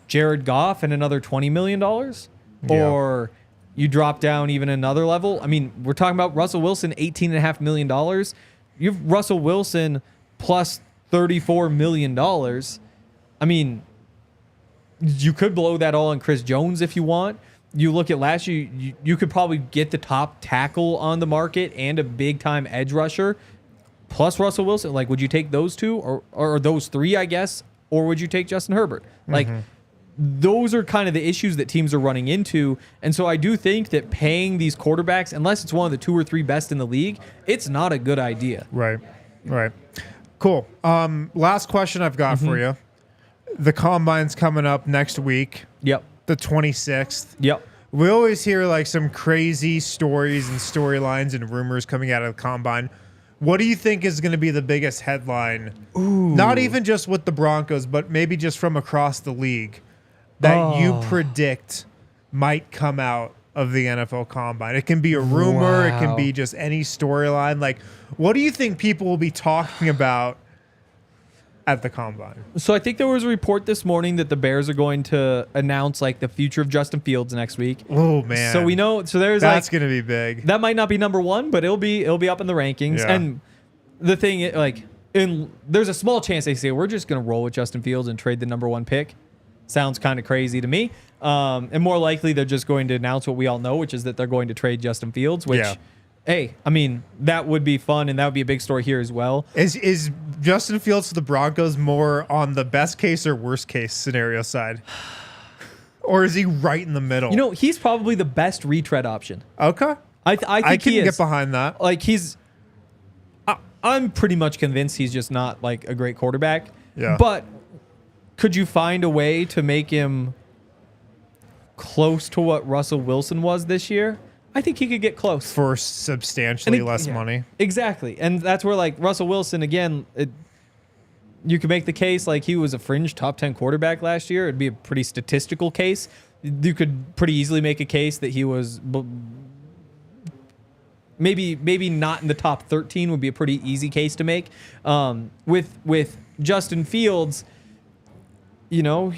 Jared Goff and another $20 million, or you drop down even another level. I mean, we're talking about Russell Wilson, $18.5 million. You have Russell Wilson plus $34 million. I mean, you could blow that all on Chris Jones if you want. You look at last year, you could probably get the top tackle on the market and a big-time edge rusher, plus Russell Wilson. Like, would you take those two or those 3, I guess, or would you take Justin Herbert? Like, those are kind of the issues that teams are running into. And so I do think that paying these quarterbacks, unless it's one of the 2 or 3 best in the league, it's not a good idea. Right. Cool. Last question I've got for you. The Combine's coming up next week. Yep. The 26th. Yep. We always hear like some crazy stories and storylines and rumors coming out of the Combine. What do you think is going to be the biggest headline? Not even just with the Broncos, but maybe just from across the league that you predict might come out of the NFL Combine. It can be a rumor. It can Wow. be just any storyline. Like, what do you think people will be talking about at the Combine? So I think there was a report this morning that the Bears are going to announce like the future of Justin Fields next week. Oh man! So we know. So there's that's like going to be big. that might not be number one, but it'll be up in the rankings. Yeah. And the thing, like, there's a small chance they say we're just going to roll with Justin Fields and trade the number one pick. Sounds kind of crazy to me. And more likely they're just going to announce what we all know, which is that they're going to trade Justin Fields. Which, hey, I mean, that would be fun, and that would be a big story here as well. Is Justin Fields to the Broncos more on the best case or worst case scenario side? Or is he right in the middle? You know, he's probably the best retread option. Okay. I think I can he is. get behind that. Like, I'm pretty much convinced he's just not like a great quarterback. Yeah. But could you find a way to make him close to what Russell Wilson was this year? I think he could get close. For substantially less yeah, money. Exactly. And that's where, like, Russell Wilson, again, you could make the case like he was a fringe top 10 quarterback last year. It'd be a pretty statistical case. You could pretty easily make a case that he was maybe not in the top 13 would be a pretty easy case to make. With Justin Fields, you know,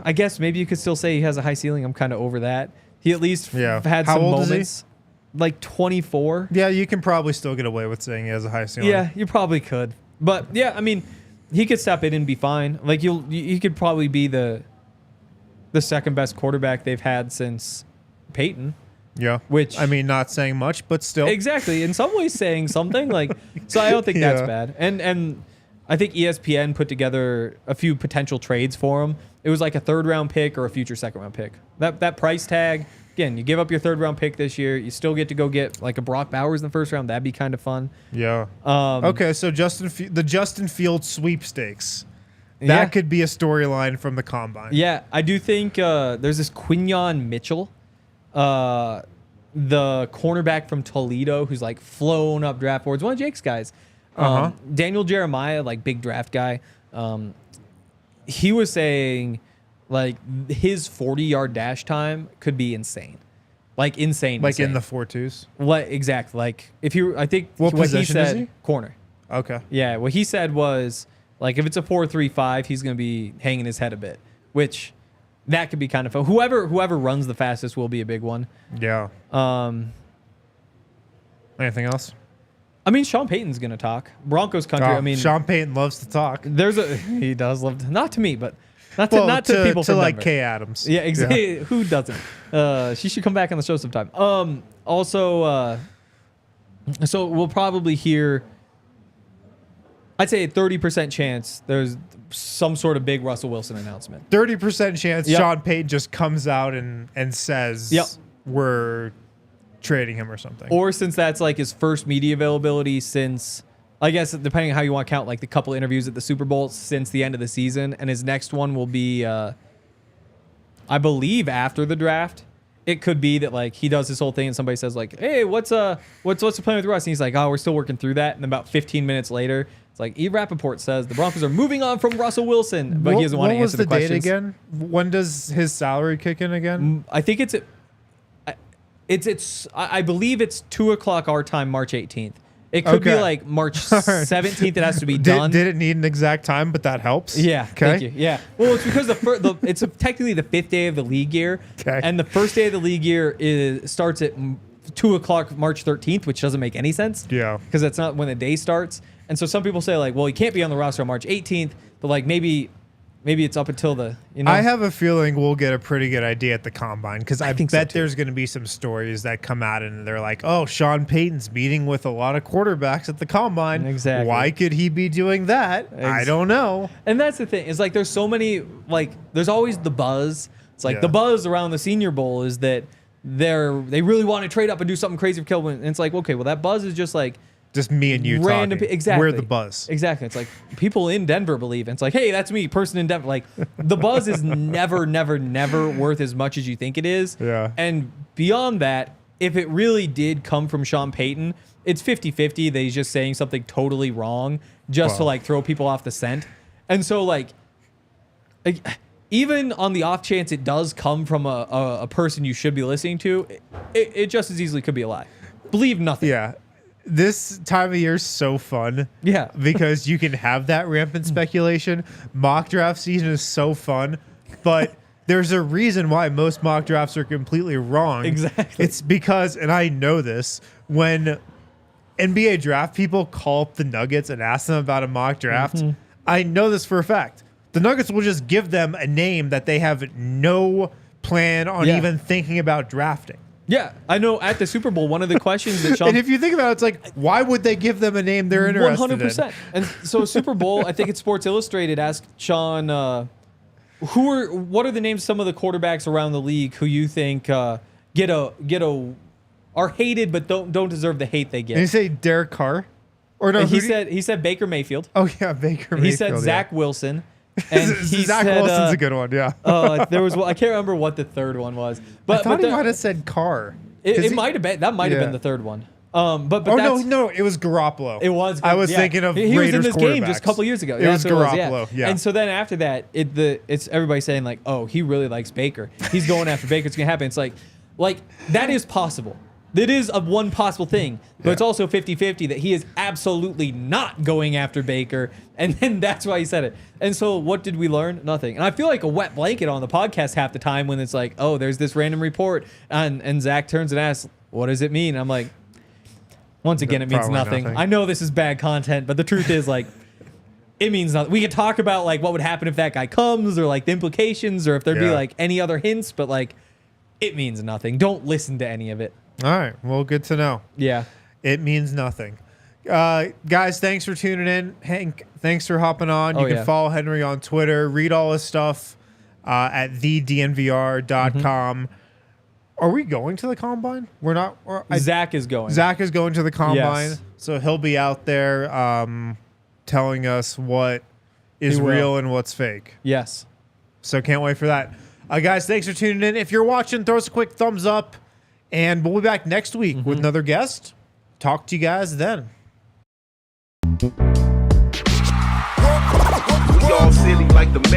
I guess maybe you could still say he has a high ceiling. I'm kind of over that. He at least had How some old moments. is Like 24. Yeah, you can probably still get away with saying he has a high ceiling. Yeah, you probably could. But yeah, I mean, he could step in and be fine. Like he could probably be the second best quarterback they've had since Peyton. Yeah. Which, I mean, not saying much, but still. Exactly. In some ways saying something like, so I don't think that's Yeah. bad. And I think ESPN put together a few potential trades for him. It was like a 3rd round pick or a future 2nd round pick. That price tag, again, you give up your 3rd round pick this year, you still get to go get like a Brock Bowers in the 1st round. That'd be kind of fun. Yeah. Okay, so the Justin Fields sweepstakes. That could be a storyline from the Combine. Yeah, I do think there's this Quinyon Mitchell, the cornerback from Toledo, who's like flown up draft boards. One of Jake's guys. Daniel Jeremiah, like big draft guy. He was saying like his 40-yard dash time could be insane. Like insane. Like insane. in the 4.2s? What exactly? Like if you, I think what he position said, is he? Corner. Okay. Yeah, what he said was like if it's a 4.35, he's going to be hanging his head a bit, which that could be kind of fun. Whoever runs the fastest will be a big one. Yeah. Anything else? I mean, Sean Payton's going to talk. Broncos country. I mean, Sean Payton loves to talk. He does love to, not to me, but not to people from like Denver. Kay Adams. Yeah, exactly. Yeah. Who doesn't? She should come back on the show sometime. Also, so we'll probably hear, I'd say a 30% chance there's some sort of big Russell Wilson announcement. 30% chance Sean Payton just comes out and says we're trading him or something. Or since that's like his first media availability since, I guess depending on how you want to count, like the couple interviews at the Super Bowl since the end of the season, and his next one will be, I believe, after the draft. It could be that like he does this whole thing and somebody says like, "Hey, what's the plan with Russ?" And he's like, "Oh, we're still working through that." And then about 15 minutes later, it's like E. Rappaport says the Broncos are moving on from Russell Wilson, but he doesn't want to answer the questions. What was the date again? When does his salary kick in again? I think I believe it's 2:00 our time, March 18th. It could be like March 17th. It has to be done. Did it need an exact time? But that helps. Yeah. Okay. Thank you. Yeah. Well, it's because it's technically the 5th day of the league year. Okay. And the first day of the league year starts at 2:00 March 13th, which doesn't make any sense. Yeah. Because that's not when the day starts. And so some people say like, well, he can't be on the roster on March 18th, but like maybe it's up until the, you know. I have a feeling we'll get a pretty good idea at the Combine because I think so bet too. there's going to be some stories that come out and they're like, oh, Sean Payton's meeting with a lot of quarterbacks at the Combine. Exactly. Why could he be doing that? I don't know. And that's the thing. It's like there's so many, like there's always the buzz. It's like the buzz around the Senior Bowl is that they really want to trade up and do something crazy for Kelvin. And it's like, okay, well that buzz is just like just me and you random talking. Exactly. We're the buzz. Exactly. It's like people in Denver believe. And it's like, hey, that's me, person in Denver. Like the buzz is never worth as much as you think it is. Yeah. And beyond that, if it really did come from Sean Payton, it's 50-50 that he's just saying something totally wrong just to like throw people off the scent. And so like even on the off chance it does come from a person you should be listening to, it just as easily could be a lie. Believe nothing. Yeah. This time of year is so fun. Yeah. Because you can have that rampant speculation. Mock draft season is so fun, but there's a reason why most mock drafts are completely wrong. Exactly. It's because, and I know this, when NBA draft people call up the Nuggets and ask them about a mock draft, I know this for a fact. The Nuggets will just give them a name that they have no plan on even thinking about drafting. Yeah, I know at the Super Bowl, one of the questions that Sean... And if you think about it, it's like, why would they give them a name they're interested 100%. in? And so Super Bowl, I think it's Sports Illustrated, asked Sean, what are the names of some of the quarterbacks around the league who you think are hated but don't deserve the hate they get? Did you say Derek Carr? Or no, And he said Baker Mayfield. Oh yeah, Baker Mayfield. He said Zach Wilson. And he Zach said, Wilson's a good one, yeah. There was I can't remember what the third one was, but I thought he might have said Carr. It might have been that might have been the third one. But no, it was Garoppolo. It was. I was thinking of he was in Raiders this game just a couple years ago. It was Garoppolo. Yeah. And so then after that, it's everybody saying like, oh, he really likes Baker. He's going after Baker. It's gonna happen. It's like that is possible. That is a one possible thing, but it's also 50-50 that he is absolutely not going after Baker, and then that's why he said it. And so what did we learn? Nothing. And I feel like a wet blanket on the podcast half the time when it's like, oh, there's this random report, and Zach turns and asks, what does it mean? I'm like, once again, it means nothing. I know this is bad content, but the truth is like, it means nothing. We could talk about like what would happen if that guy comes, or like the implications, or if there'd be like any other hints, but like, it means nothing. Don't listen to any of it. All right. Well, good to know. Yeah. It means nothing. Guys, thanks for tuning in. Hank, thanks for hopping on. You can follow Henry on Twitter. Read all his stuff at thednvr.com. Are we going to the Combine? We're not. Zach is going. Zach is going to the Combine. Yes. So he'll be out there telling us what is real and what's fake. Yes. So can't wait for that. Guys, thanks for tuning in. If you're watching, throw us a quick thumbs up. And we'll be back next week with another guest. Talk to you guys then. We all silly like the mail.